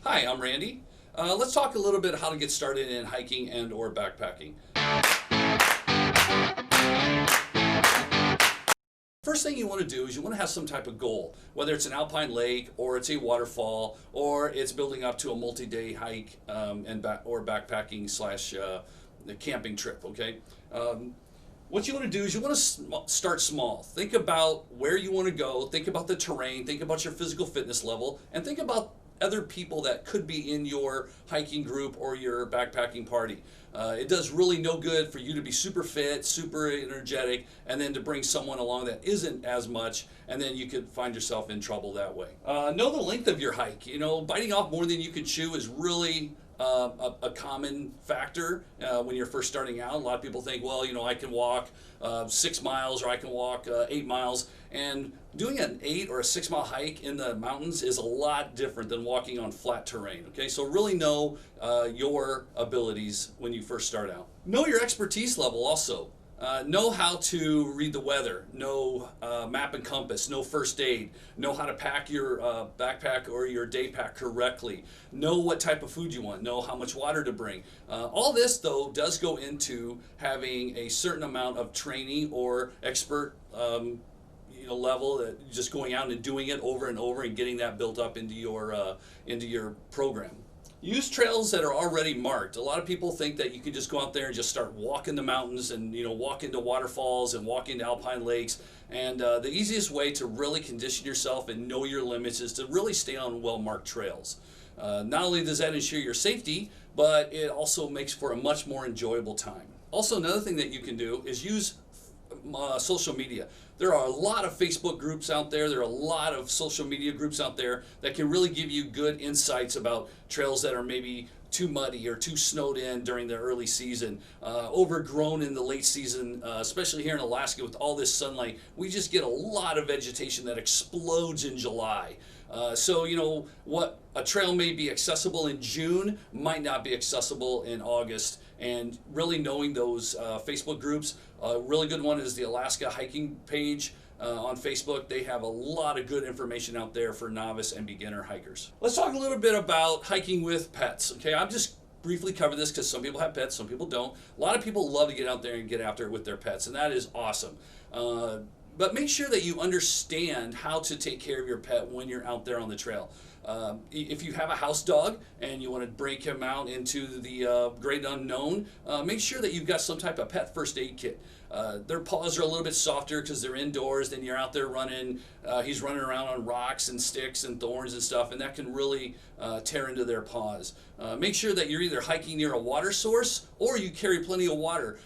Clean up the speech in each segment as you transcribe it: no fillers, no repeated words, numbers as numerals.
Hi, I'm Randy. Let's talk a little bit how to get started in hiking and or backpacking. First thing you want to do is you want to have some type of goal, whether it's an alpine lake or it's a waterfall or it's building up to a multi-day hike or backpacking slash camping trip. Okay. What you want to do is you want to start small. Think about where you want to go. Think about the terrain. Think about your physical fitness level, and think about other people that could be in your hiking group or your backpacking party. It does really no good for you to be super fit, super energetic, and then to bring someone along that isn't as much, and then you could find yourself in trouble that way. Know the length of your hike. You know, biting off more than you can chew is really a common factor when you're first starting out. A lot of people think, well, you know, I can walk 6 miles or I can walk 8 miles. And doing an 8 or a 6 mile hike in the mountains is a lot different than walking on flat terrain. Okay, so really know your abilities when you first start out. Know your expertise level also. Know how to read the weather, know map and compass, know first aid, know how to pack your backpack or your day pack correctly, know what type of food you want, know how much water to bring. All this, though, does go into having a certain amount of training or expert level, just going out and doing it over and over and getting that built up into your program. Use trails that are already marked. A lot of people think that you can just go out there and just start walking the mountains and walk into waterfalls and walk into alpine lakes. And the easiest way to really condition yourself and know your limits is to really stay on well-marked trails. Not only does that ensure your safety, but it also makes for a much more enjoyable time. Also, another thing that you can do is use social media. There are a lot of Facebook groups out there. There are a lot of social media groups out there that can really give you good insights about trails that are maybe too muddy or too snowed in during the early season, overgrown in the late season, especially here in Alaska with all this sunlight. We just get a lot of vegetation that explodes in July. So what a trail may be accessible in June might not be accessible in August, and really knowing those Facebook groups. A really good one is the Alaska hiking page on Facebook. They have a lot of good information out there for novice and beginner hikers. Let's talk a little bit about hiking with pets. Okay, I'll just briefly cover this because some people have pets, some people don't. A lot of people love to get out there and get after it with their pets, and that is awesome. But make sure that you understand how to take care of your pet when you're out there on the trail. If you have a house dog and you want to bring him out into the great unknown, make sure that you've got some type of pet first aid kit. Their paws are a little bit softer because they're indoors. Then you're out there running. He's running around on rocks and sticks and thorns and stuff, and that can really tear into their paws. Make sure that you're either hiking near a water source or you carry plenty of water.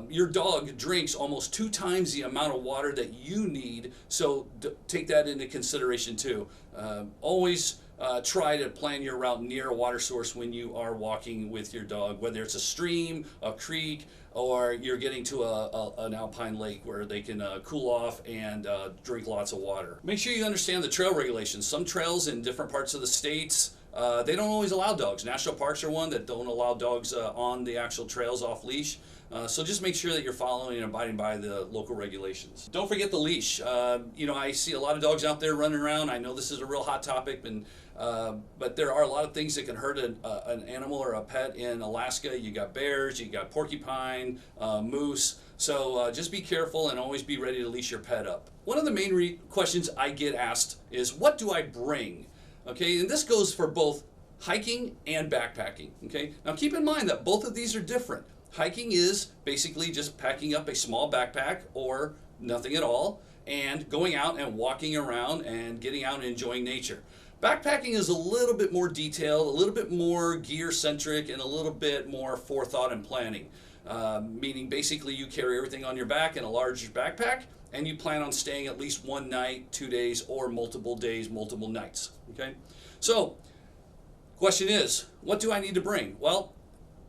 Your dog drinks almost 2 times the amount of water that you need, so take that into consideration too. Always try to plan your route near a water source when you are walking with your dog, whether it's a stream, a creek, or you're getting to an alpine lake where they can cool off and drink lots of water. Make sure you understand the trail regulations. Some trails in different parts of the states, they don't always allow dogs. National parks are one that don't allow dogs on the actual trails off leash. So just make sure that you're following and abiding by the local regulations. Don't forget the leash. I see a lot of dogs out there running around. I know this is a real hot topic, but there are a lot of things that can hurt an animal or a pet in Alaska. You got bears, you got porcupine, moose. So just be careful and always be ready to leash your pet up. One of the main questions I get asked is, what do I bring? Okay, and this goes for both hiking and backpacking. Okay, now keep in mind that both of these are different. Hiking is basically just packing up a small backpack or nothing at all and going out and walking around and getting out and enjoying nature. Backpacking is a little bit more detailed, a little bit more gear centric, and a little bit more forethought and planning. Meaning basically you carry everything on your back in a large backpack and you plan on staying at least 1 night, 2 days, or multiple days, multiple nights. Okay? So, question is, what do I need to bring? Well,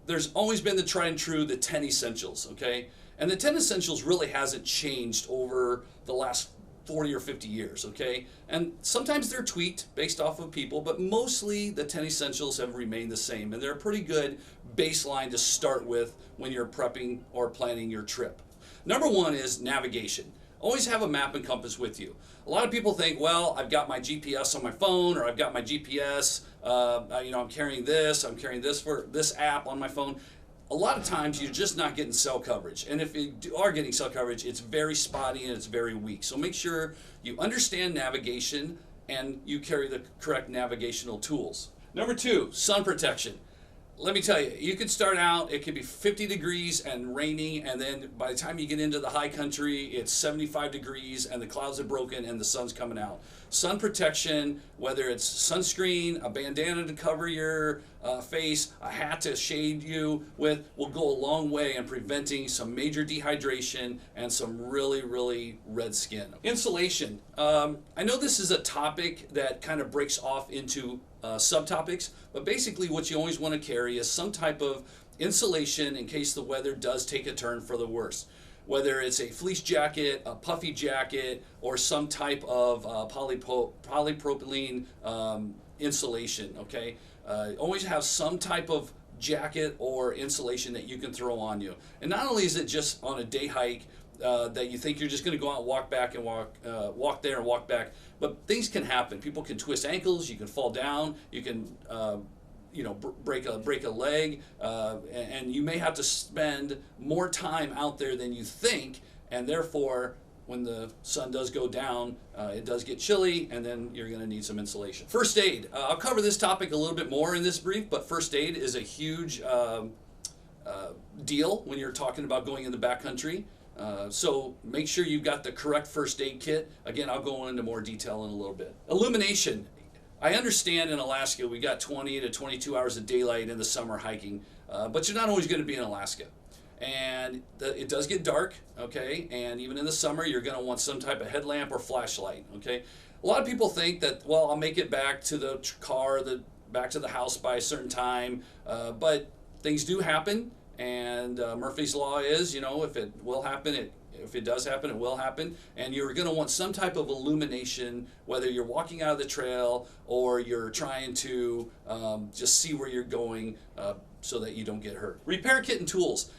there's always been the tried and true, the 10 essentials, okay? And the 10 essentials really hasn't changed over the last 40 or 50 years, okay? And sometimes they're tweaked based off of people, but mostly the 10 essentials have remained the same, and they're a pretty good baseline to start with when you're prepping or planning your trip. Number 1 is navigation. always have a map and compass with you. A lot of people think, well, I've got my GPS on my phone, or I've got my GPS, I'm carrying this for this app on my phone. A lot of times you're just not getting cell coverage. And if you are getting cell coverage, it's very spotty and it's very weak. So make sure you understand navigation and you carry the correct navigational tools. Number 2, sun protection. Let me tell you, you could start out, it could be 50 degrees and raining, and then by the time you get into the high country, it's 75 degrees and the clouds are broken and the sun's coming out. Sun protection, whether it's sunscreen, a bandana to cover your face, a hat to shade you with, will go a long way in preventing some major dehydration and some really, really red skin. Insulation. I know this is a topic that kind of breaks off into subtopics, but basically what you always want to carry is some type of insulation in case the weather does take a turn for the worse. Whether it's a fleece jacket, a puffy jacket, or some type of polypropylene insulation, okay? Always have some type of jacket or insulation that you can throw on you. And not only is it just on a day hike that you think you're just going to go out and walk back and walk there and walk back, but things can happen. People can twist ankles, you can fall down, you can break a leg, and you may have to spend more time out there than you think, and therefore when the sun does go down, it does get chilly, and then you're going to need some insulation. First aid. I'll cover this topic a little bit more in this brief, but first aid is a huge deal when you're talking about going in the backcountry. So make sure you've got the correct first aid kit. Again, I'll go into more detail in a little bit. Illumination. I understand in Alaska we got 20 to 22 hours of daylight in the summer hiking, but you're not always going to be in Alaska. And it does get dark, okay? And even in the summer, you're going to want some type of headlamp or flashlight, okay? A lot of people think that, well, I'll make it back to the car, back to the house by a certain time, but things do happen. And Murphy's Law is, if it will happen, if it does happen, it will happen. And you're going to want some type of illumination, whether you're walking out of the trail or you're trying to just see where you're going so that you don't get hurt. Repair kit and tools.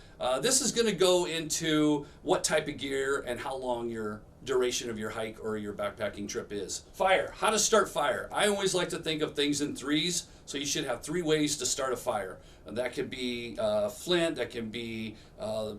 This is going to go into what type of gear and how long your duration of your hike or your backpacking trip is. Fire. How to start fire. I always like to think of things in threes, so you should have 3 ways to start a fire. And that could be flint, that can be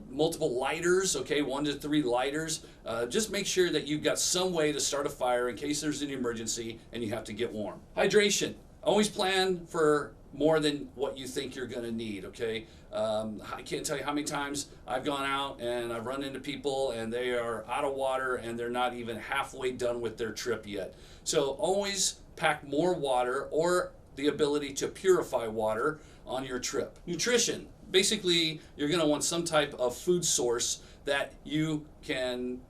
multiple lighters, okay, 1 to 3 lighters. Just make sure that you've got some way to start a fire in case there's an emergency and you have to get warm. Hydration. Always plan for more than what you think you're going to need, okay? I can't tell you how many times I've gone out and I've run into people and they are out of water and they're not even halfway done with their trip yet. So always pack more water or the ability to purify water on your trip. Nutrition. Basically, you're going to want some type of food source that you can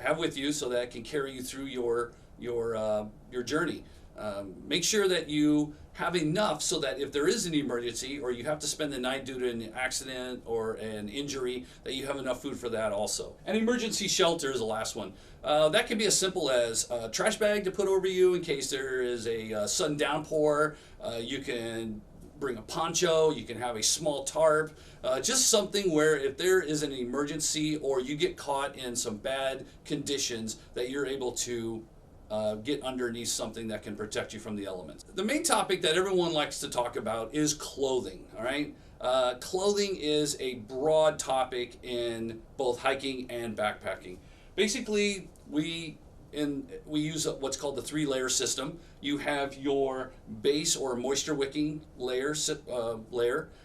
have with you so that it can carry you through your journey. Make sure that you have enough so that if there is an emergency or you have to spend the night due to an accident or an injury, that you have enough food for that also. An emergency shelter is the last one. That can be as simple as a trash bag to put over you in case there is a sudden downpour. You can bring a poncho, you can have a small tarp, just something where if there is an emergency or you get caught in some bad conditions that you're able to get underneath something that can protect you from the elements. The main topic that everyone likes to talk about is clothing, all right? Clothing is a broad topic in both hiking and backpacking. Basically, we use what's called the 3-layer system. You have your base or moisture wicking layer,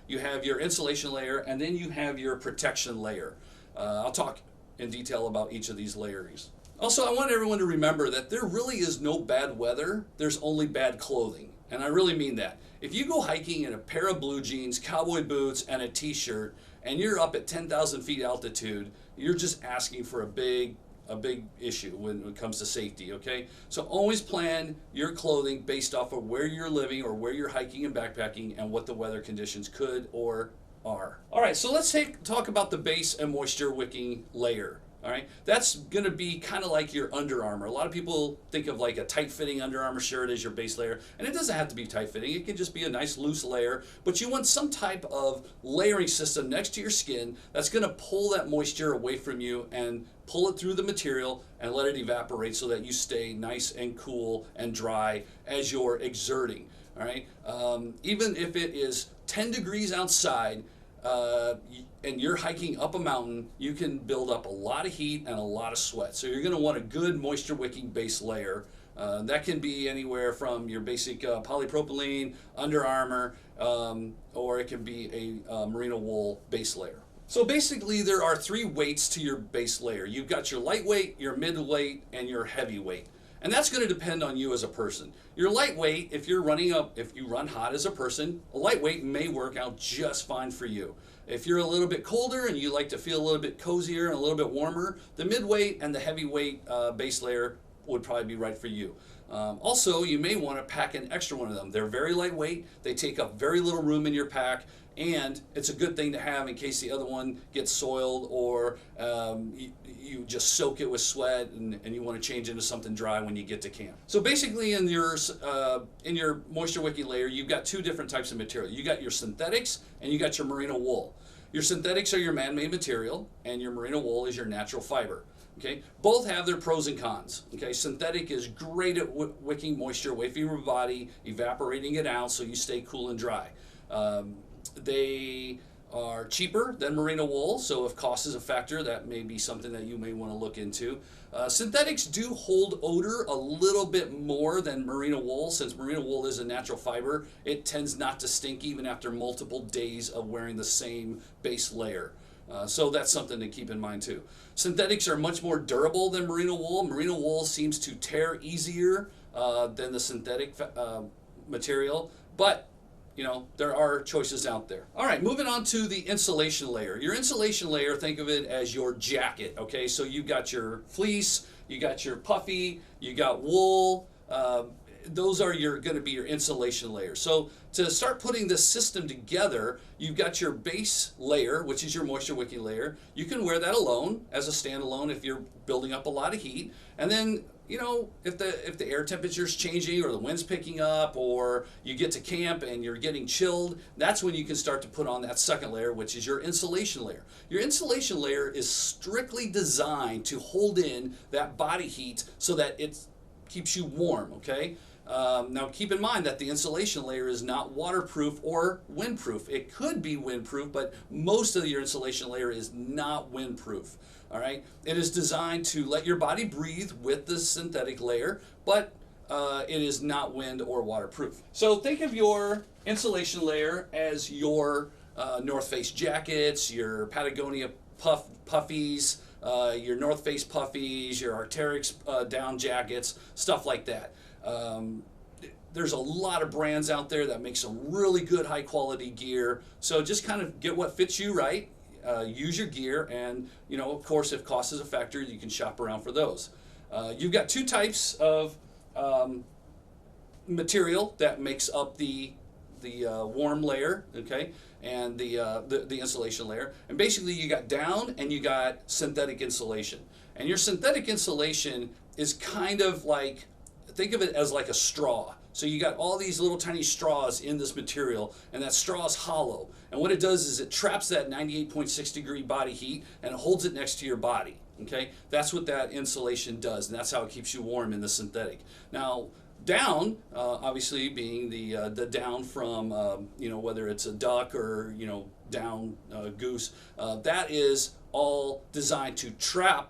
you have your insulation layer, and then you have your protection layer. I'll talk in detail about each of these layers. Also, I want everyone to remember that there really is no bad weather, there's only bad clothing. And I really mean that. If you go hiking in a pair of blue jeans, cowboy boots, and a t-shirt, and you're up at 10,000 feet altitude, you're just asking for a big issue when it comes to safety, okay? So always plan your clothing based off of where you're living or where you're hiking and backpacking and what the weather conditions could or are. All right, so let's talk about the base and moisture wicking layer. All right, that's going to be kind of like your Under Armour. A lot of people think of like a tight-fitting Under Armour shirt as your base layer, and it doesn't have to be tight-fitting. It can just be a nice loose layer, but you want some type of layering system next to your skin that's going to pull that moisture away from you and pull it through the material and let it evaporate so that you stay nice and cool and dry as you're exerting. All right. Even if it is 10 degrees outside, and you're hiking up a mountain, you can build up a lot of heat and a lot of sweat. So you're going to want a good moisture wicking base layer. That can be anywhere from your basic polypropylene, Under Armour, or it can be a merino wool base layer. So basically there are 3 weights to your base layer. You've got your lightweight, your midweight, and your heavyweight. And that's going to depend on you as a person. Your lightweight, if you run hot as a person, a lightweight may work out just fine for you. If you're a little bit colder and you like to feel a little bit cozier and a little bit warmer, the midweight and the heavyweight base layer would probably be right for you. Also, you may want to pack an extra one of them. They're very lightweight, they take up very little room in your pack, and it's a good thing to have in case the other one gets soiled, or you just soak it with sweat and you want to change into something dry when you get to camp. So basically in your moisture wicking layer, you've got 2 different types of material. You got your synthetics and you got your merino wool. Your synthetics are your man-made material, and your merino wool is your natural fiber. Okay, both have their pros and cons. Okay, synthetic is great at wicking moisture away from your body, evaporating it out so you stay cool and dry. They are cheaper than merino wool, so if cost is a factor, that may be something that you may want to look into. Synthetics do hold odor a little bit more than merino wool. Since merino wool is a natural fiber, it tends not to stink even after multiple days of wearing the same base layer. So that's something to keep in mind too. Synthetics are much more durable than merino wool. Merino wool seems to tear easier than the synthetic material, but you know, there are choices out there. All right, moving on to the insulation layer. Your insulation layer, think of it as your jacket, okay? So you've got your fleece, you got your puffy, you got wool. Those are going to be your insulation layer. So to start putting this system together, you've got your base layer, which is your moisture wicking layer. You can wear that alone as a standalone if you're building up a lot of heat. And then, you know, if the air temperature is changing or the wind's picking up or you get to camp and you're getting chilled, that's when you can start to put on that second layer, which is your insulation layer. Your insulation layer is strictly designed to hold in that body heat so that it keeps you warm, okay? Now keep in mind that the insulation layer is not waterproof or windproof. It could be windproof, but most of your insulation layer is not windproof. All right, it is designed to let your body breathe with the synthetic layer, but it is not wind or waterproof. So think of your insulation layer as your North Face jackets, your Patagonia puffies, your North Face puffies, your Arc'teryx down jackets, stuff like that. There's a lot of brands out there that make some really good high quality gear. So just kind of get what fits you right. Use your gear, and you know, of course, if cost is a factor, you can shop around for those. You've got 2 types of material that makes up the warm layer, okay, and the insulation layer. And basically, you got down and you got synthetic insulation. And your synthetic insulation is kind of like, think of it as like a straw. So you got all these little tiny straws in this material, and that straw is hollow. And what it does is it traps that 98.6 degree body heat and it holds it next to your body. Okay, that's what that insulation does, and that's how it keeps you warm in the synthetic. Now, down, obviously being the down from you know, whether it's a duck or you know, down goose, that is all designed to trap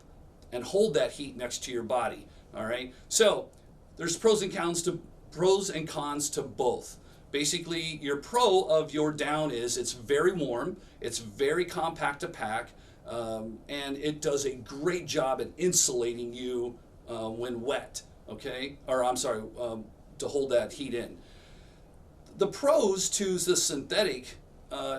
and hold that heat next to your body. All right, so there's pros and cons to both. Basically, your pro of your down is it's very warm, it's very compact to pack, and it does a great job at insulating you when wet, okay? Or I'm sorry, to hold that heat in. The pros to the synthetic,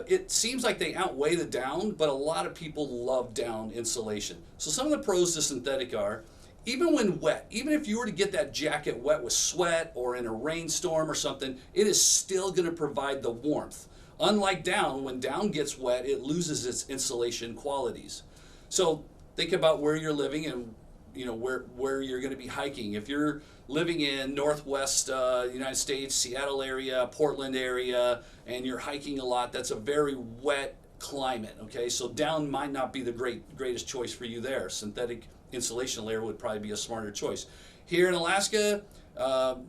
it seems like they outweigh the down, but a lot of people love down insulation. So some of the pros to synthetic are, even when wet, even if you were to get that jacket wet with sweat or in a rainstorm or something, it is still going to provide the warmth. Unlike down, when down gets wet, it loses its insulation qualities. So think about where you're living and you know where you're going to be hiking. If you're living in Northwest United States, Seattle area, Portland area, and you're hiking a lot, that's a very wet climate. Okay, so down might not be the greatest choice for you there. Synthetic insulation layer would probably be a smarter choice. Here in Alaska,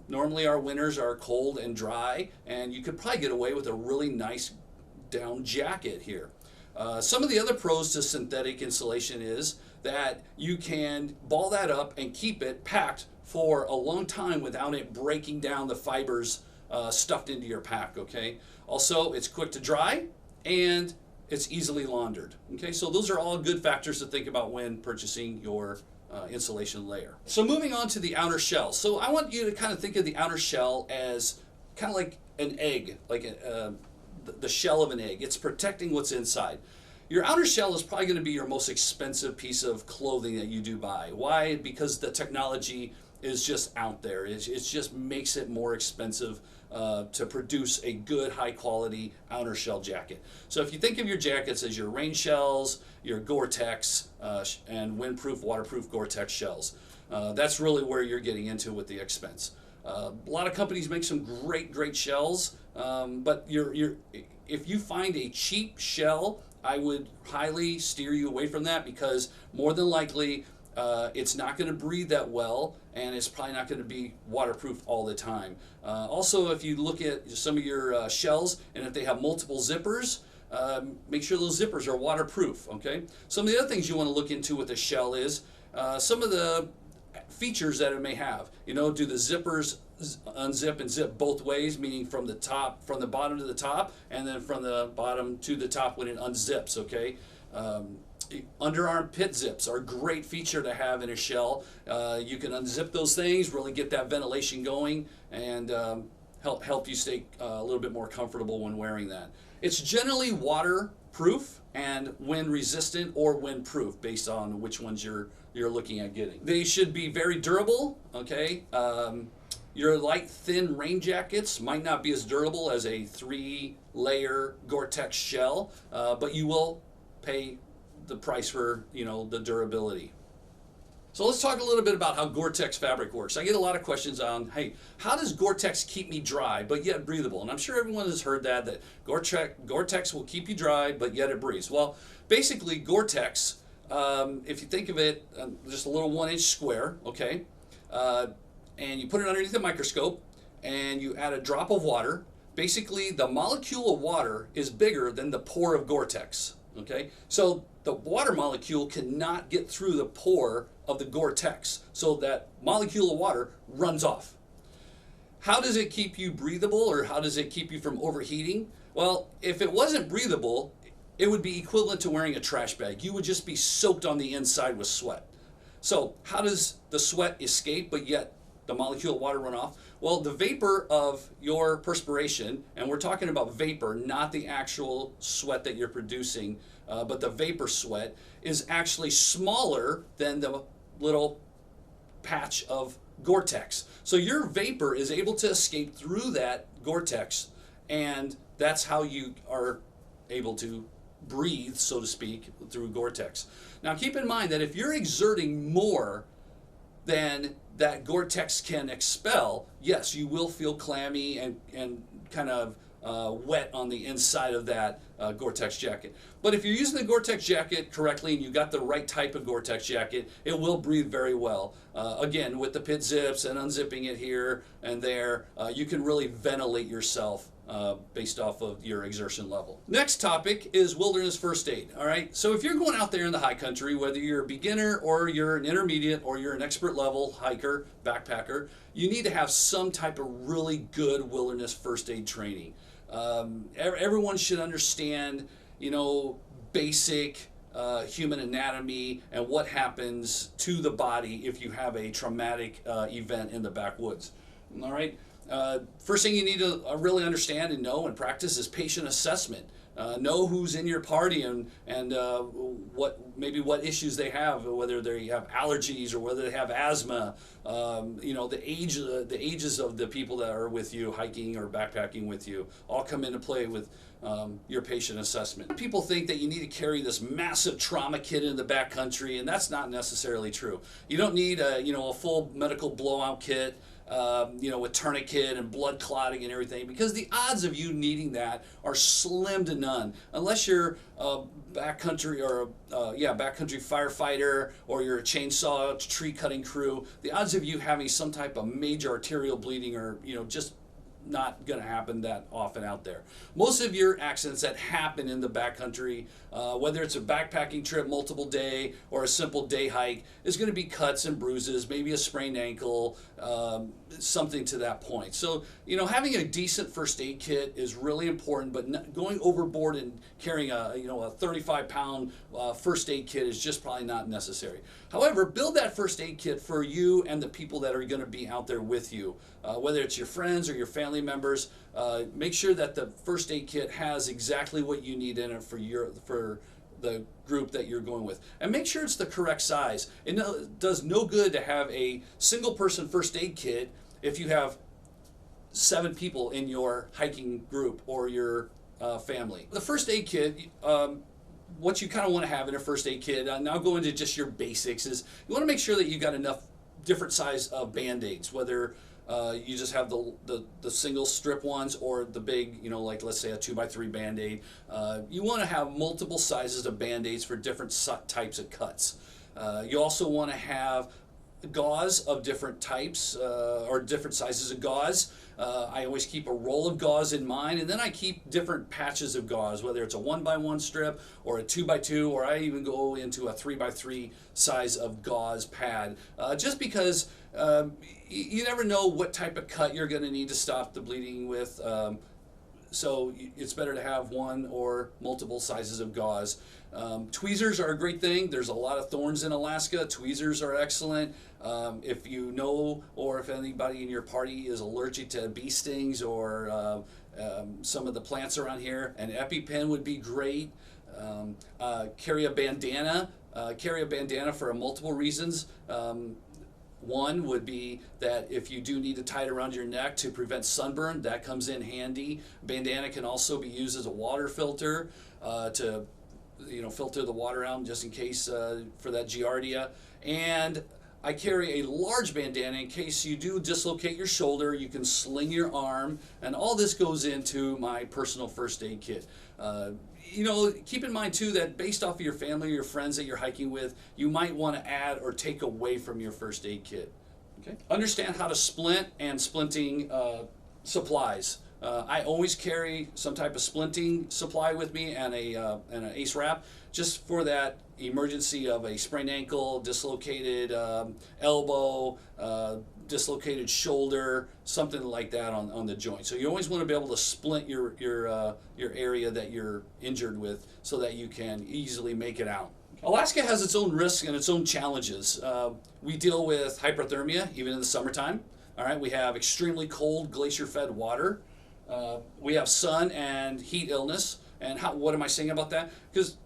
normally our winters are cold and dry, and you could probably get away with a really nice down jacket here. Some of the other pros to synthetic insulation is that you can ball that up and keep it packed for a long time without it breaking down the fibers stuffed into your pack. Okay. Also, it's quick to dry and it's easily laundered. Okay, so those are all good factors to think about when purchasing your insulation layer. So moving on to the outer shell. So I want you to kind of think of the outer shell as kind of like an egg, like the shell of an egg. It's protecting what's inside. Your outer shell is probably going to be your most expensive piece of clothing that you do buy. Why? Because the technology is just out there. It just makes it more expensive to produce a good, high quality outer shell jacket. So if you think of your jackets as your rain shells, your Gore-Tex, and windproof, waterproof Gore-Tex shells, that's really where you're getting into with the expense. A lot of companies make some great shells, but if you find a cheap shell, I would highly steer you away from that, because more than likely it's not going to breathe that well, and it's probably not going to be waterproof all the time. Also, if you look at some of your shells, and if they have multiple zippers, make sure those zippers are waterproof. Okay. Some of the other things you want to look into with a shell is some of the features that it may have. You know, do the zippers unzip and zip both ways, meaning from the bottom to the top, and then from the bottom to the top when it unzips. Okay. Underarm pit zips are a great feature to have in a shell. You can unzip those things, really get that ventilation going, and help you stay a little bit more comfortable when wearing that. It's generally waterproof and wind resistant or windproof, based on which ones you're looking at getting. They should be very durable. Okay. Your light, thin rain jackets might not be as durable as a 3-layer Gore-Tex shell, but you will pay the price for, the durability. So let's talk a little bit about how Gore-Tex fabric works. I get a lot of questions on, hey, how does Gore-Tex keep me dry but yet breathable? And I'm sure everyone has heard that Gore-Tex will keep you dry but yet it breathes. Well, basically Gore-Tex, if you think of it, just a little 1-inch square, okay, and you put it underneath a microscope and you add a drop of water. Basically, the molecule of water is bigger than the pore of Gore-Tex. Okay, so the water molecule cannot get through the pore of the Gore-Tex, so that molecule of water runs off. How does it keep you breathable, or how does it keep you from overheating? Well, if it wasn't breathable, it would be equivalent to wearing a trash bag. You would just be soaked on the inside with sweat. So how does the sweat escape but yet the molecule of water run off? Well, the vapor of your perspiration, and we're talking about vapor, not the actual sweat that you're producing, but the vapor sweat, is actually smaller than the little patch of Gore-Tex. So your vapor is able to escape through that Gore-Tex, and that's how you are able to breathe, so to speak, through Gore-Tex. Now keep in mind that if you're exerting more than that Gore-Tex can expel, yes, you will feel clammy and kind of wet on the inside of that Gore-Tex jacket. But if you're using the Gore-Tex jacket correctly and you got the right type of Gore-Tex jacket, it will breathe very well. Again, with the pit zips and unzipping it here and there, you can really ventilate yourself based off of your exertion level. Next topic is wilderness first aid. All right, so if you're going out there in the high country, whether you're a beginner or you're an intermediate or you're an expert level hiker, backpacker, you need to have some type of really good wilderness first aid training. Everyone should understand, basic human anatomy and what happens to the body if you have a traumatic event in the backwoods. All right. First thing you need to really understand and know and practice is patient assessment. Know who's in your party and what issues they have, whether they have allergies or whether they have asthma. The ages of the people that are with you hiking or backpacking with you all come into play with your patient assessment. People think that you need to carry this massive trauma kit in the backcountry, and that's not necessarily true. You don't need a full medical blowout kit. with tourniquet and blood clotting and everything, because the odds of you needing that are slim to none, unless you're a backcountry or backcountry firefighter, or you're a chainsaw tree cutting crew. The odds of you having some type of major arterial bleeding are just not going to happen that often out there. Most of your accidents that happen in the backcountry, whether it's a backpacking trip, multiple day, or a simple day hike, is going to be cuts and bruises, maybe a sprained ankle, something to that point. So, having a decent first aid kit is really important, but not going overboard and carrying a 35-pound first aid kit is just probably not necessary. However, build that first aid kit for you and the people that are going to be out there with you, whether it's your friends or your family members. Make sure that the first aid kit has exactly what you need in it for the group that you're going with, and make sure it's the correct size. It does no good to have a single person first aid kit if you have 7 people in your hiking group or your family. The first aid kit, what you kind of want to have in a first aid kit, now go into just your basics, is you want to make sure that you got enough different size of band-aids, whether you just have the single strip ones or the big, like let's say a 2x3 Band-Aid. You want to have multiple sizes of Band-Aids for different types of cuts. You also want to have gauze of different types or different sizes of gauze. I always keep a roll of gauze in mine, and then I keep different patches of gauze, whether it's a 1x1 strip or a 2x2, or I even go into a 3x3 size of gauze pad, just because you never know what type of cut you're going to need to stop the bleeding with. So it's better to have one or multiple sizes of gauze. Tweezers are a great thing. There's a lot of thorns in Alaska. Tweezers are excellent. If you know, or if anybody in your party is allergic to bee stings or some of the plants around here, an EpiPen would be great. Carry a bandana. Carry a bandana for multiple reasons. One would be that if you do need to tie it around your neck to prevent sunburn, that comes in handy. Bandana can also be used as a water filter to filter the water out just in case for that giardia. And I carry a large bandana in case you do dislocate your shoulder. You can sling your arm, and all this goes into my personal first aid kit. Keep in mind too that based off of your family or your friends that you're hiking with, you might want to add or take away from your first aid kit. Okay. Understand how to splint and splinting supplies. I always carry some type of splinting supply with me and an ace wrap, just for that emergency of a sprained ankle, dislocated elbow, dislocated shoulder, something like that on the joint. So you always want to be able to splint your area that you're injured with, so that you can easily make it out. Alaska has its own risks and its own challenges. We deal with hypothermia even in the summertime. All right, we have extremely cold glacier-fed water. We have sun and heat illness. And what am I saying about that? Because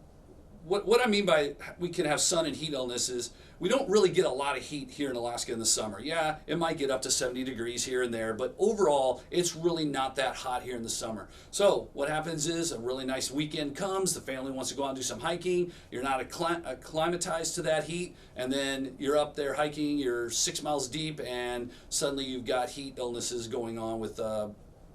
what I mean by we can have sun and heat illness is we don't really get a lot of heat here in Alaska in the summer. Yeah, it might get up to 70 degrees here and there, but overall, it's really not that hot here in the summer. So what happens is a really nice weekend comes, the family wants to go out and do some hiking, you're not acclimatized to that heat, and then you're up there hiking, you're 6 miles deep, and suddenly you've got heat illnesses going on with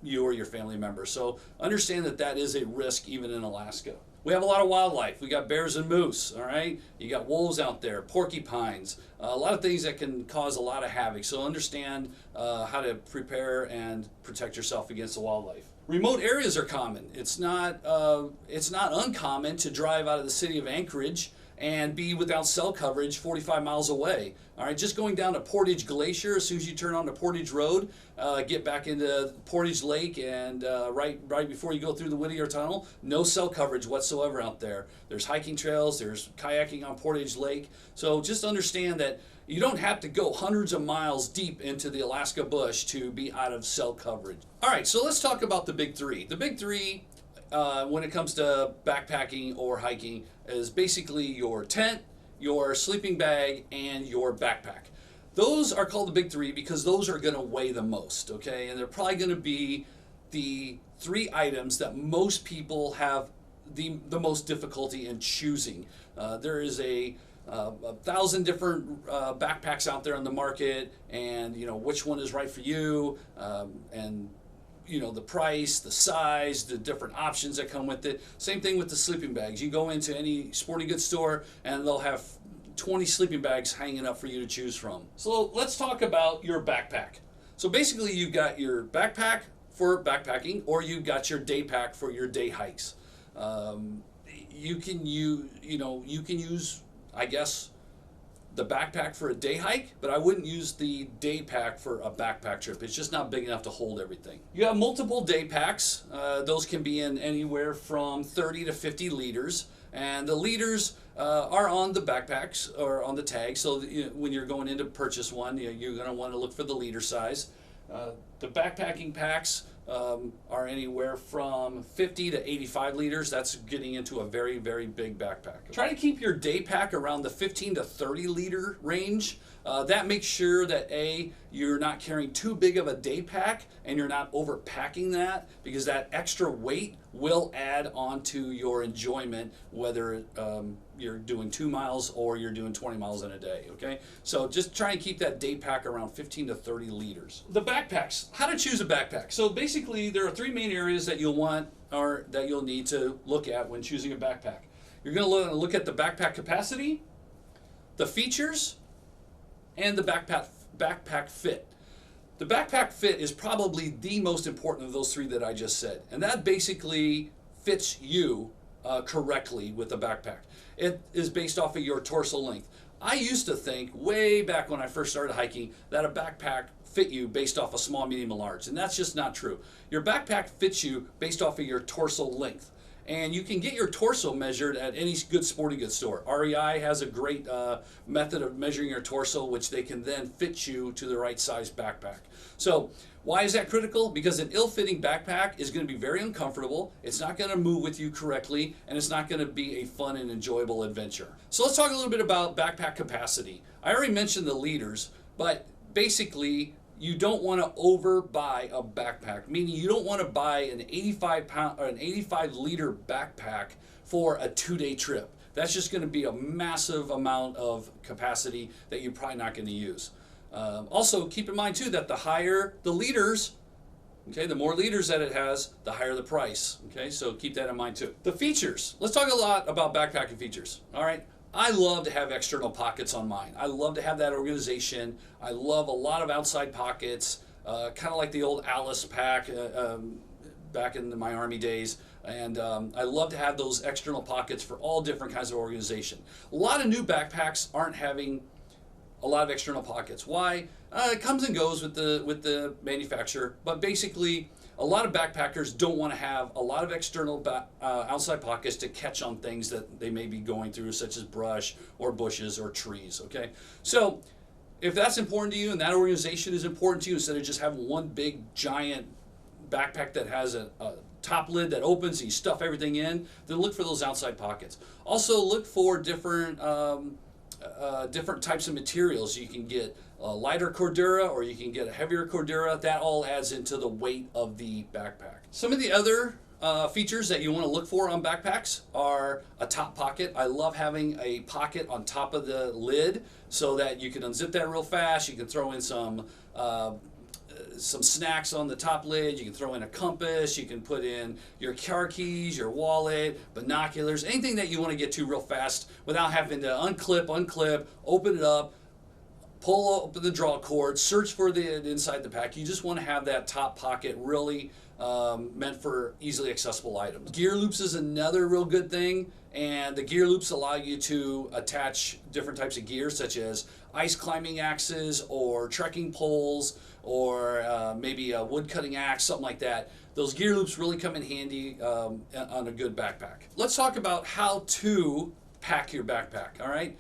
you or your family members. So understand that is a risk even in Alaska. We have a lot of wildlife. We got bears and moose, all right? You got wolves out there, porcupines, a lot of things that can cause a lot of havoc. So understand how to prepare and protect yourself against the wildlife. Remote areas are common. It's not uncommon to drive out of the city of Anchorage and be without cell coverage 45 miles away. All right, just going down to Portage Glacier, as soon as you turn onto Portage Road, get back into Portage Lake, and right before you go through the Whittier Tunnel, no cell coverage whatsoever out there. There's hiking trails, there's kayaking on Portage Lake. So just understand that you don't have to go hundreds of miles deep into the Alaska bush to be out of cell coverage. All right, so let's talk about the big three. The big three, when it comes to backpacking or hiking, is basically your tent, your sleeping bag, and your backpack. Those are called the big three because those are going to weigh the most, okay? And they're probably going to be the 3 items that most people have the most difficulty in choosing. There is a 1,000 different backpacks out there on the market, and which one is right for you, and the price, the size, the different options that come with it. Same thing with the sleeping bags. You go into any sporting goods store and they'll have 20 sleeping bags hanging up for you to choose from. So let's talk about your backpack. So basically you've got your backpack for backpacking, or you've got your day pack for your day hikes. You can use, I guess, the backpack for a day hike, but I wouldn't use the day pack for a backpack trip. It's just not big enough to hold everything. You have multiple day packs. Those can be in anywhere from 30 to 50 liters, and the liters are on the backpacks or on the tag. So when you're going in to purchase one, you're going to want to look for the liter size. The backpacking packs are anywhere from 50 to 85 liters. That's getting into a very, very big backpack. Try to keep your day pack around the 15 to 30 liter range. That makes sure that you're not carrying too big of a day pack, and you're not overpacking that, because that extra weight will add on to your enjoyment, whether you're doing 2 miles or you're doing 20 miles in a day, okay? So just try and keep that day pack around 15 to 30 liters. The backpacks, how to choose a backpack. So basically there are 3 main areas that you'll want, or that you'll need to look at when choosing a backpack. You're gonna look at the backpack capacity, the features, and the backpack fit. The backpack fit is probably the most important of those 3 that I just said, and that basically fits you correctly with the backpack. It is based off of your torso length. I used to think way back when I first started hiking that a backpack fit you based off a small, medium, and large, and that's just not true. Your backpack fits you based off of your torso length. And you can get your torso measured at any good sporting goods store. REI has a great method of measuring your torso, which they can then fit you to the right size backpack. So why is that critical? Because an ill-fitting backpack is going to be very uncomfortable, it's not going to move with you correctly, and it's not going to be a fun and enjoyable adventure. So let's talk a little bit about backpack capacity. I already mentioned the liters, but basically you don't want to overbuy a backpack, meaning you don't want to buy an 85 liter backpack for a 2-day trip. That's just going to be a massive amount of capacity that you're probably not going to use. Also, keep in mind too that the higher the liters, okay, the more liters that it has, the higher the price. Okay, so keep that in mind too. The features. Let's talk a lot about backpacking features. All right. I love to have external pockets on mine. I love to have that organization. I love a lot of outside pockets, kind of like the old Alice pack back in my Army days. And I love to have those external pockets for all different kinds of organization. A lot of new backpacks aren't having a lot of external pockets. Why? It comes and goes with the manufacturer, but basically a lot of backpackers don't want to have a lot of external outside pockets to catch on things that they may be going through, such as brush or bushes or trees, okay? So if that's important to you and that organization is important to you, instead of just having one big giant backpack that has a top lid that opens and you stuff everything in, then look for those outside pockets. Also look for different types of materials. You can get a lighter Cordura or you can get a heavier Cordura. That all adds into the weight of the backpack. Some of the other features that you want to look for on backpacks are a top pocket. I love having a pocket on top of the lid so that you can unzip that real fast. You can throw in some snacks on the top lid. You can throw in a compass. You can put in your car keys, your wallet, binoculars, anything that you want to get to real fast without having to unclip, open it up, pull up the draw cord, search for the inside the pack. You just want to have that top pocket really meant for easily accessible items. Gear loops is another real good thing, and the gear loops allow you to attach different types of gear, such as ice climbing axes or trekking poles, or maybe a wood cutting axe, something like that. Those gear loops really come in handy on a good backpack. Let's talk about how to pack your backpack, all right?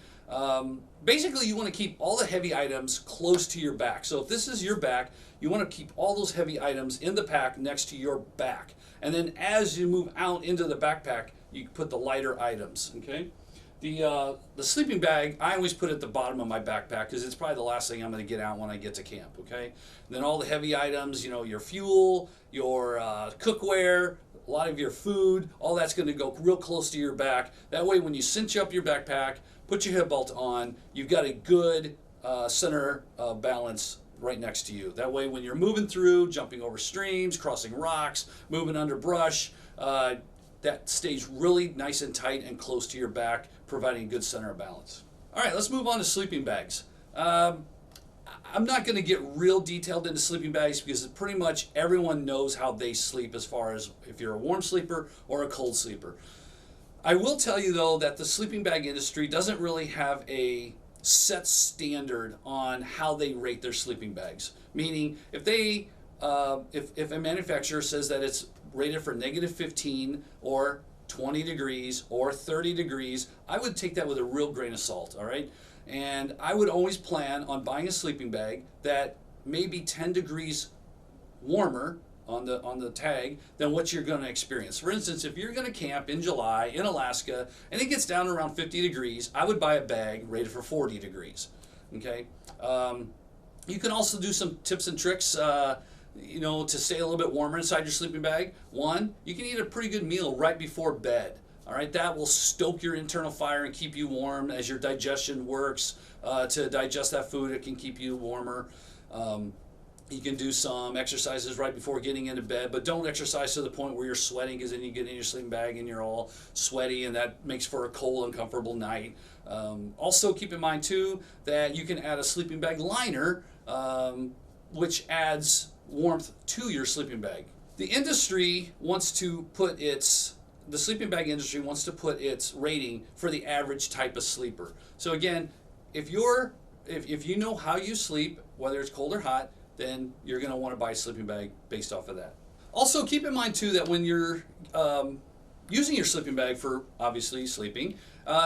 Basically, you want to keep all the heavy items close to your back. So if this is your back, you want to keep all those heavy items in the pack next to your back. And then as you move out into the backpack, you put the lighter items, okay? The sleeping bag, I always put at the bottom of my backpack because it's probably the last thing I'm going to get out when I get to camp, okay? And then all the heavy items, you know, your fuel, your cookware, a lot of your food, all that's going to go real close to your back. That way when you cinch up your backpack, put your hip belt on. You've got a good center balance right next to you. That way when you're moving through, jumping over streams, crossing rocks, moving under brush, that stays really nice and tight and close to your back, providing a good center of balance. All right, let's move on to sleeping bags. I'm not going to get real detailed into sleeping bags because pretty much everyone knows how they sleep as far as if you're a warm sleeper or a cold sleeper. I will tell you though that the sleeping bag industry doesn't really have a set standard on how they rate their sleeping bags. Meaning if they if a manufacturer says that it's rated for -15 or 20 degrees or 30 degrees, I would take that with a real grain of salt, all right? And I would always plan on buying a sleeping bag that may be 10 degrees warmer on the tag than what you're going to experience. For instance, if you're going to camp in July in Alaska and it gets down around 50 degrees, I would buy a bag rated for 40 degrees, okay? You can also do some tips and tricks to stay a little bit warmer inside your sleeping bag. One, you can eat a pretty good meal right before bed. All right, that will stoke your internal fire and keep you warm as your digestion works to digest that food. It can keep you warmer. You can do some exercises right before getting into bed, but don't exercise to the point where you're sweating, because then you get in your sleeping bag and you're all sweaty, and that makes for a cold, uncomfortable night. Also, keep in mind too that you can add a sleeping bag liner, which adds warmth to your sleeping bag. The sleeping bag industry wants to put its rating for the average type of sleeper. So again, if you know how you sleep, whether it's cold or hot, then you're going to want to buy a sleeping bag based off of that. Also, keep in mind too that when you're using your sleeping bag for obviously sleeping,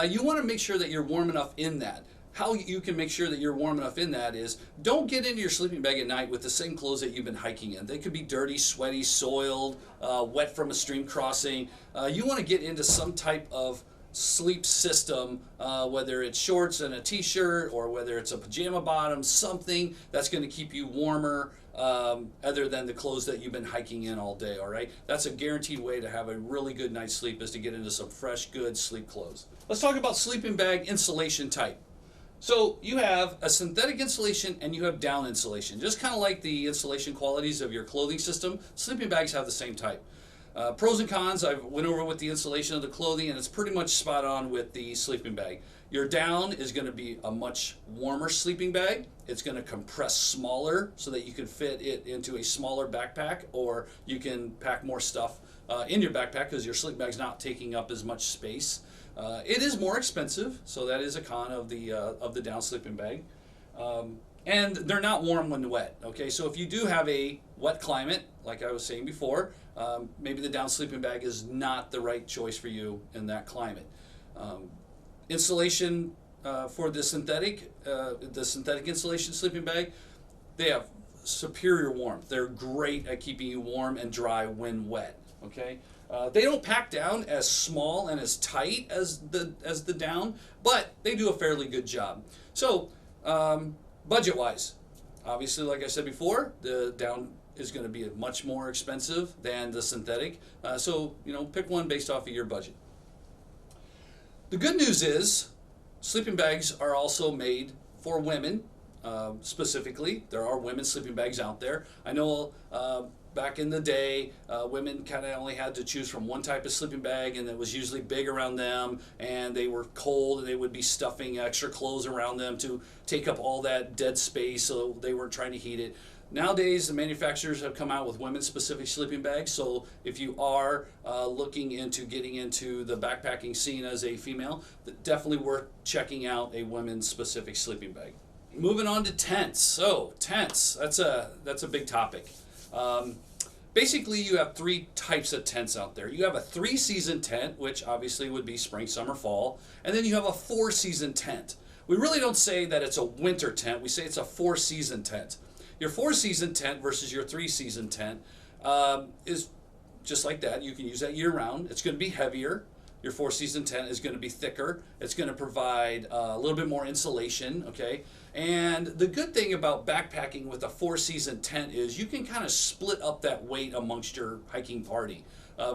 you want to make sure that you're warm enough in that. How you can make sure that you're warm enough in that is, don't get into your sleeping bag at night with the same clothes that you've been hiking in. They could be dirty, sweaty, soiled, wet from a stream crossing. You want to get into some type of sleep system, whether it's shorts and a t-shirt or whether it's a pajama bottom, something that's going to keep you warmer other than the clothes that you've been hiking in all day, all right? That's a guaranteed way to have a really good night's sleep, is to get into some fresh, good sleep clothes. Let's talk about sleeping bag insulation type. So you have a synthetic insulation and you have down insulation. Just kind of like the insulation qualities of your clothing system, sleeping bags have the same type. Pros and cons, I went over with the insulation of the clothing, and it's pretty much spot on with the sleeping bag. Your down is going to be a much warmer sleeping bag. It's going to compress smaller so that you can fit it into a smaller backpack, or you can pack more stuff in your backpack because your sleeping bag's not taking up as much space. It is more expensive, so that is a con of the down sleeping bag. And they're not warm when wet, okay? So if you do have a wet climate, like I was saying before, maybe the down sleeping bag is not the right choice for you in that climate. Insulation for the synthetic insulation sleeping bag, they have superior warmth. They're great at keeping you warm and dry when wet, okay? They don't pack down as small and as tight as the down, but they do a fairly good job. So budget-wise, obviously, like I said before, the down is going to be much more expensive than the synthetic. So pick one based off of your budget. The good news is sleeping bags are also made for women. Specifically, there are women's sleeping bags out there. I know back in the day, women kind of only had to choose from one type of sleeping bag, and it was usually big around them, and they were cold, and they would be stuffing extra clothes around them to take up all that dead space, so they weren't trying to heat it. Nowadays, the manufacturers have come out with women-specific sleeping bags, so if you are looking into getting into the backpacking scene as a female, definitely worth checking out a women's-specific sleeping bag. Moving on to tents. So tents, that's a big topic. Basically, you have three types of tents out there. You have a 3-season tent, which obviously would be spring, summer, fall, and then you have a 4-season tent. We really don't say that it's a winter tent. We say it's a 4-season tent. Your 4-season tent versus your 3-season tent is just like that. You can use that year-round. It's going to be heavier. Your 4-season tent is going to be thicker. It's going to provide a little bit more insulation, okay? And the good thing about backpacking with a 4-season tent is you can kind of split up that weight amongst your hiking party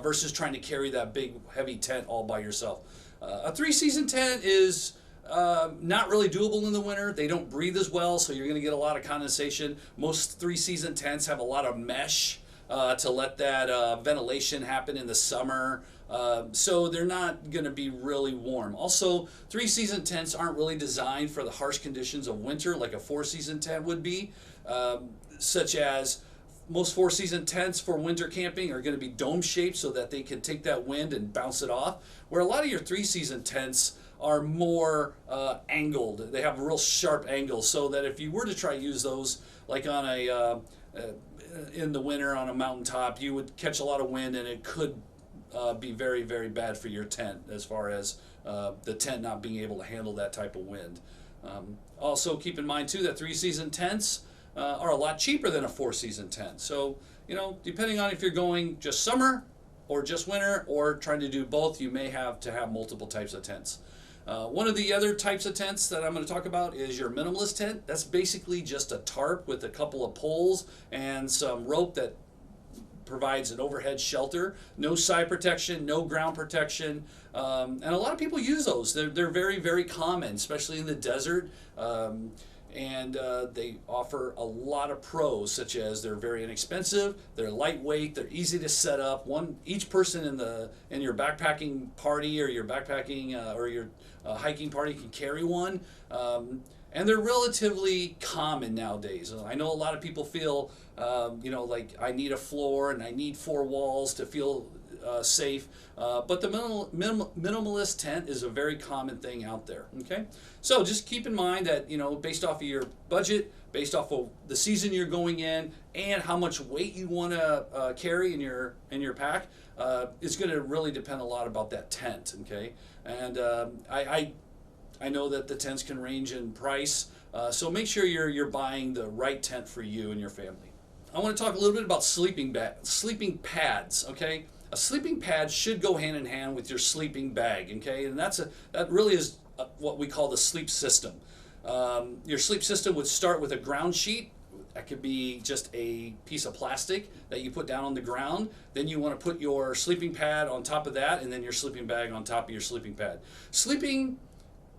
versus trying to carry that big, heavy tent all by yourself. A 3-season tent is not really doable in the winter. They don't breathe as well, so you're going to get a lot of condensation. Most 3-season tents have a lot of mesh to let that ventilation happen in the summer. So they're not going to be really warm. Also, 3-season tents aren't really designed for the harsh conditions of winter like a 4-season tent would be, such as most 4-season tents for winter camping are going to be dome shaped so that they can take that wind and bounce it off, where a lot of your 3-season tents are more angled. They have a real sharp angle, so that if you were to try to use those like on in the winter on a mountaintop, you would catch a lot of wind, and it could be very, very bad for your tent as far as the tent not being able to handle that type of wind. Also keep in mind too that 3-season tents are a lot cheaper than a 4-season tent. So, depending on if you're going just summer or just winter or trying to do both, you may have to have multiple types of tents. One of the other types of tents that I'm going to talk about is your minimalist tent. That's basically just a tarp with a couple of poles and some rope that provides an overhead shelter. No side protection, no ground protection, and a lot of people use those. They're very, very common, especially in the desert. And they offer a lot of pros, such as they're very inexpensive, they're lightweight, they're easy to set up. Each person in your backpacking party or your backpacking or your hiking party can carry one, and they're relatively common nowadays. I know a lot of people feel, like I need a floor and I need 4 walls to feel safe, but the minimalist tent is a very common thing out there. Okay, so just keep in mind that based off of your budget, based off of the season you're going in, and how much weight you want to carry in your pack, it's going to really depend a lot about that tent. Okay, and I know that the tents can range in price, so make sure you're buying the right tent for you and your family. I want to talk a little bit about sleeping pads. Okay. A sleeping pad should go hand in hand with your sleeping bag, okay? And that really is what we call the sleep system. Your sleep system would start with a ground sheet. That could be just a piece of plastic that you put down on the ground. Then you want to put your sleeping pad on top of that, and then your sleeping bag on top of your sleeping pad. Sleeping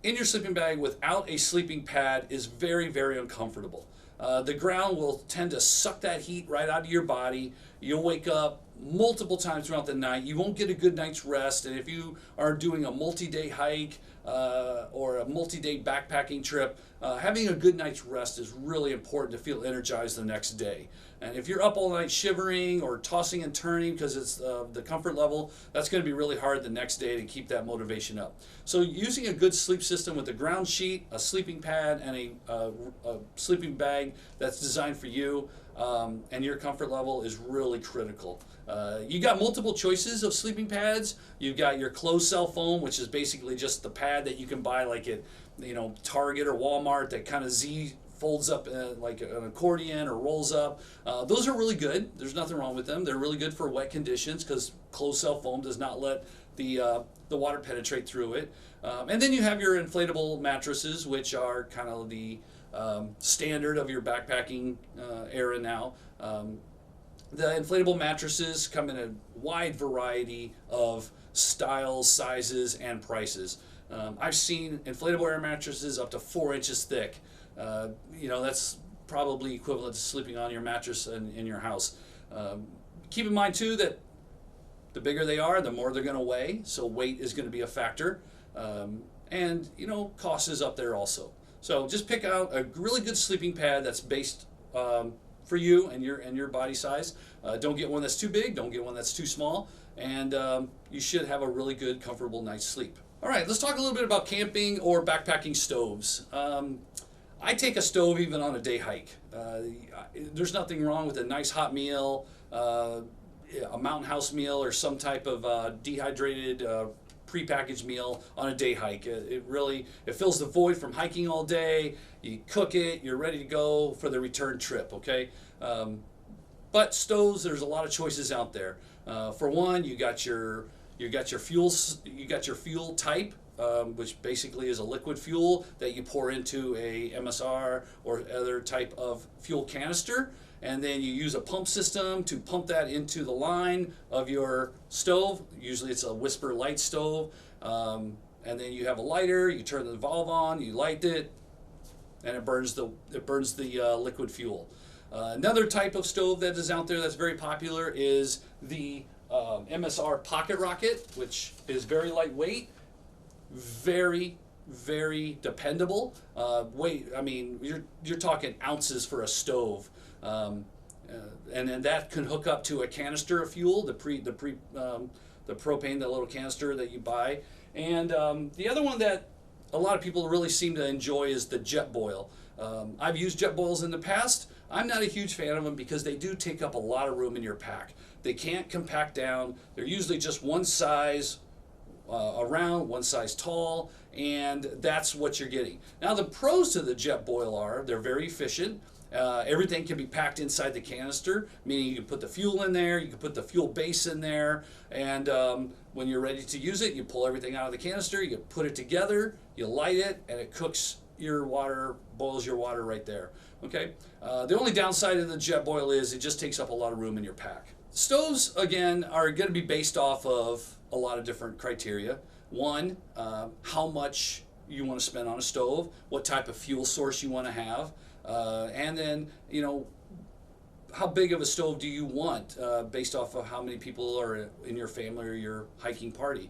in your sleeping bag without a sleeping pad is very, very uncomfortable. The ground will tend to suck that heat right out of your body. You'll wake up multiple times throughout the night. You won't get a good night's rest, and if you are doing a multi-day hike or a multi-day backpacking trip, having a good night's rest is really important to feel energized the next day. And if you're up all night shivering or tossing and turning because it's the comfort level, that's going to be really hard the next day to keep that motivation up. So using a good sleep system with a ground sheet, a sleeping pad, and a sleeping bag that's designed for you and your comfort level is really critical. You got multiple choices of sleeping pads. You've got your closed cell foam, which is basically just the pad that you can buy like at Target or Walmart that kind of folds up like an accordion or rolls up. Those are really good. There's nothing wrong with them. They're really good for wet conditions because closed cell foam does not let the water penetrate through it. And then you have your inflatable mattresses, which are kind of the standard of your backpacking era now. The inflatable mattresses come in a wide variety of styles, sizes, and prices. I've seen inflatable air mattresses up to 4 inches thick. That's probably equivalent to sleeping on your mattress in your house. Keep in mind too that the bigger they are, the more they're going to weigh, so weight is going to be a factor. And cost is up there also. So just pick out a really good sleeping pad that's based for you and your body size. Don't get one that's too big, don't get one that's too small, and you should have a really good, comfortable night's sleep. All right, let's talk a little bit about camping or backpacking stoves. I take a stove even on a day hike. There's nothing wrong with a nice hot meal, a mountain house meal, or some type of dehydrated prepackaged meal on a day hike. It fills the void from hiking all day. You cook it, you're ready to go for the return trip. Okay, but stoves, there's a lot of choices out there. For one, you got your fuel type, which basically is a liquid fuel that you pour into a MSR or other type of fuel canister, and then you use a pump system to pump that into the line of your stove. Usually it's a Whisper light stove, and then you have a lighter, you turn the valve on, you light it, and it burns the liquid fuel. Another type of stove that is out there that's very popular is the MSR Pocket Rocket, which is very lightweight, very dependable. I mean, you're talking ounces for a stove, and then that can hook up to a canister of fuel, the propane, the little canister that you buy. And the other one that a lot of people really seem to enjoy is the JetBoil. I've used JetBoils in the past. I'm not a huge fan of them because they do take up a lot of room in your pack. They can't compact down. They're usually just one size around, one size tall, and that's what you're getting. Now the pros to the JetBoil are they're very efficient. Everything can be packed inside the canister, meaning you can put the fuel in there, you can put the fuel base in there, and when you're ready to use it, you pull everything out of the canister, you put it together, you light it, and it cooks your water, boils your water right there. Okay. The only downside of the JetBoil is it just takes up a lot of room in your pack. Stoves, again, are going to be based off of a lot of different criteria. One, how much you want to spend on a stove, what type of fuel source you want to have, and then, you know, how big of a stove do you want based off of how many people are in your family or your hiking party.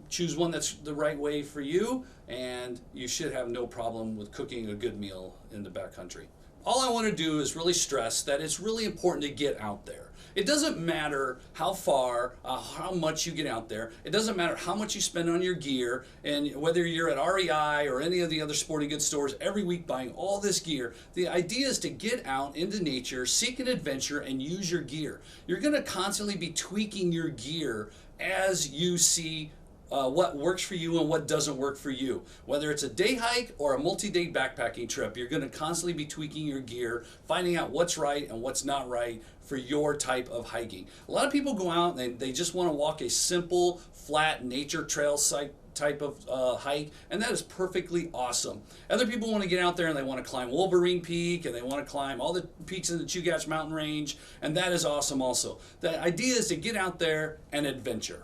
Choose one that's the right way for you, and you should have no problem with cooking a good meal in the backcountry. All I want to do is really stress that it's really important to get out there. It doesn't matter how far, how much you get out there. It doesn't matter how much you spend on your gear, and whether you're at REI or any of the other sporting goods stores every week buying all this gear. The idea is to get out into nature, seek an adventure, and use your gear. You're going to constantly be tweaking your gear as you see what works for you and what doesn't work for you. Whether it's a day hike or a multi-day backpacking trip, you're going to constantly be tweaking your gear, finding out what's right and what's not right for your type of hiking. A lot of people go out and they just want to walk a simple, flat nature trail site type of hike, and that is perfectly awesome. Other people want to get out there and they want to climb Wolverine Peak, and they want to climb all the peaks in the Chugach Mountain Range, and that is awesome also. The idea is to get out there and adventure.